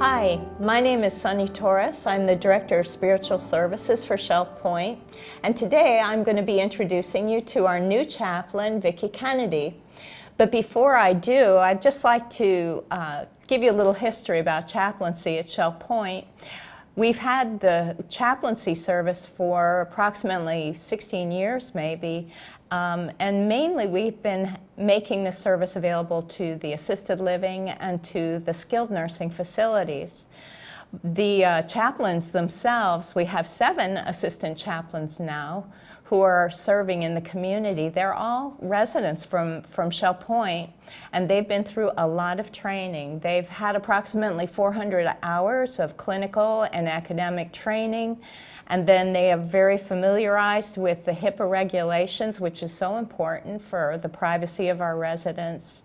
Hi, my name is Sunny Torres. I'm the Director of Spiritual Services for Chaplain, and today I'm going to be introducing you to our new chaplain, Vicki Kennedy. But before I do, I'd just like to give you a little history about chaplaincy at Shell Point. We've had the chaplaincy service for approximately 16 years maybe, and mainly we've been making the service available to the assisted living and to the skilled nursing facilities. The chaplains themselves, we have 7 assistant chaplains now who are serving in the community. They're all residents from Shell Point, and they've been through a lot of training. They've had approximately 400 hours of clinical and academic training, and then they are very familiarized with the HIPAA regulations, which is so important for the privacy of our residents.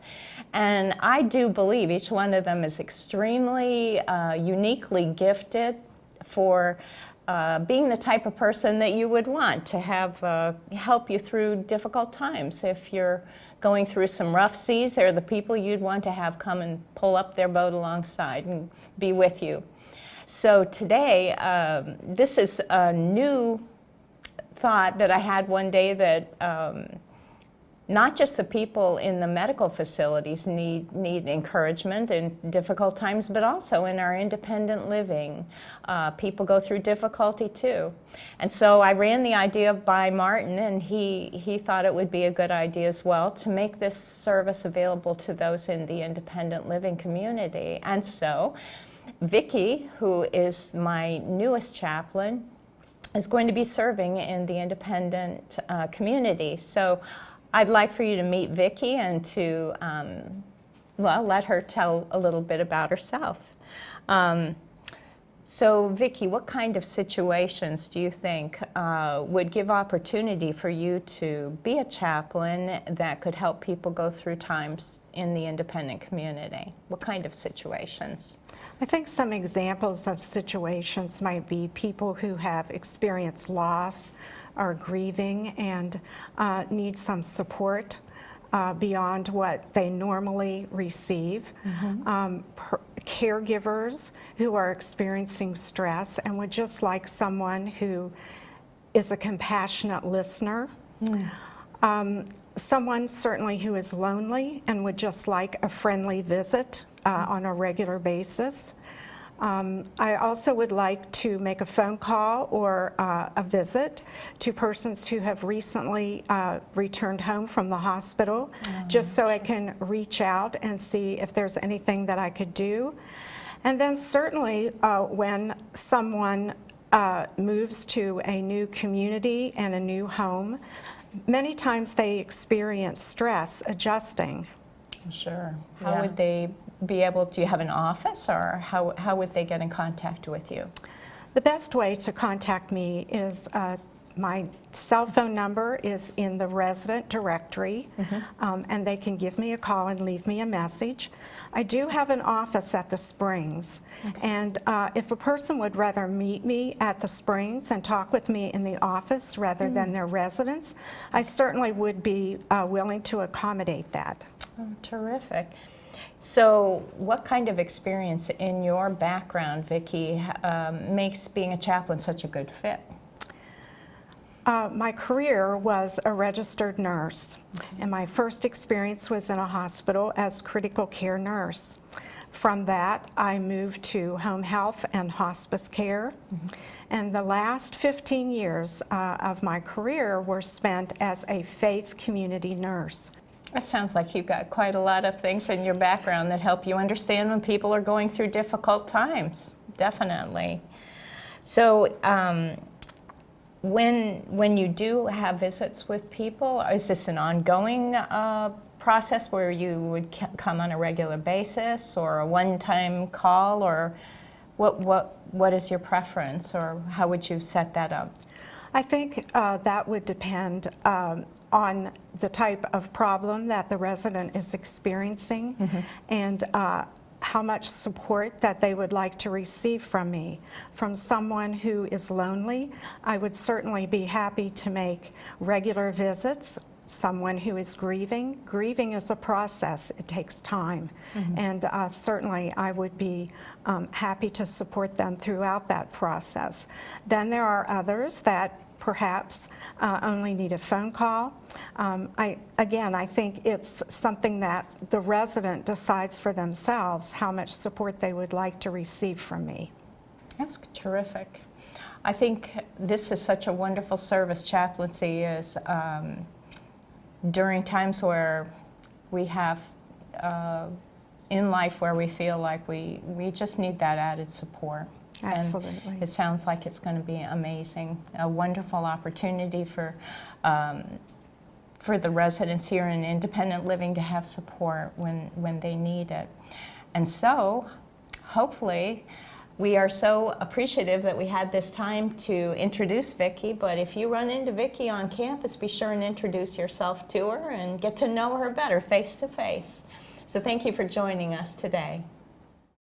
And I do believe each one of them is extremely uniquely gifted for being the type of person that you would want to have help you through difficult times. If you're going through some rough seas, they're the people you'd want to have come and pull up their boat alongside and be with you. So today, this is a new thought that I had one day, that not just the people in the medical facilities need encouragement in difficult times, but also in our independent living. People go through difficulty too. And so I ran the idea by Martin, and he thought it would be a good idea as well to make this service available to those in the independent living community. And so Vicki, who is my newest chaplain, is going to be serving in the independent community. So I'd like for you to meet Vicki and to, well, let her tell a little bit about herself. So Vicki, what kind of situations do you think would give opportunity for you to be a chaplain that could help people go through times in the independent community? What kind of situations? I think some examples of situations might be people who have experienced loss, are grieving, and need some support beyond what they normally receive. Mm-hmm. Caregivers who are experiencing stress and would just like someone who is a compassionate listener. Someone certainly who is lonely and would just like a friendly visit on a regular basis. I also would like to make a phone call or a visit to persons who have recently returned home from the hospital, just so I can reach out and see if there's anything that I could do. And then certainly when someone moves to a new community and a new home, many times they experience stress adjusting. Sure. How would they be able to, do you have an office, or how would they get in contact with you? The best way to contact me is my cell phone number is in the resident directory, and they can give me a call and leave me a message. I do have an office at the Springs, and if a person would rather meet me at the Springs and talk with me in the office rather than their residence, I certainly would be willing to accommodate that. Oh, terrific. So what kind of experience in your background, Vicki, makes being a chaplain such a good fit? My career was a registered nurse, and my first experience was in a hospital as critical care nurse. From that, I moved to home health and hospice care, and the last 15 years of my career were spent as a faith community nurse. That sounds like you've got quite a lot of things in your background that help you understand when people are going through difficult times, definitely. So when you do have visits with people, is this an ongoing process where you would come on a regular basis, or a one-time call, or what is your preference, or how would you set that up? I think that would depend on the type of problem that the resident is experiencing, and how much support that they would like to receive from me. From someone who is lonely, I would certainly be happy to make regular visits someone who is grieving. Grieving is a process. It takes time. And certainly I would be happy to support them throughout that process. Then there are others that perhaps only need a phone call. I think it's something that the resident decides for themselves how much support they would like to receive from me. That's terrific. I think this is such a wonderful service. Chaplaincy is during times where we have in life where we feel like we just need that added support. Absolutely. And it sounds like it's going to be amazing, a wonderful opportunity for the residents here in independent living to have support when they need it. And so, hopefully, we are so appreciative that we had this time to introduce Vicki, but if you run into Vicki on campus, be sure and introduce yourself to her and get to know her better face to face. So thank you for joining us today.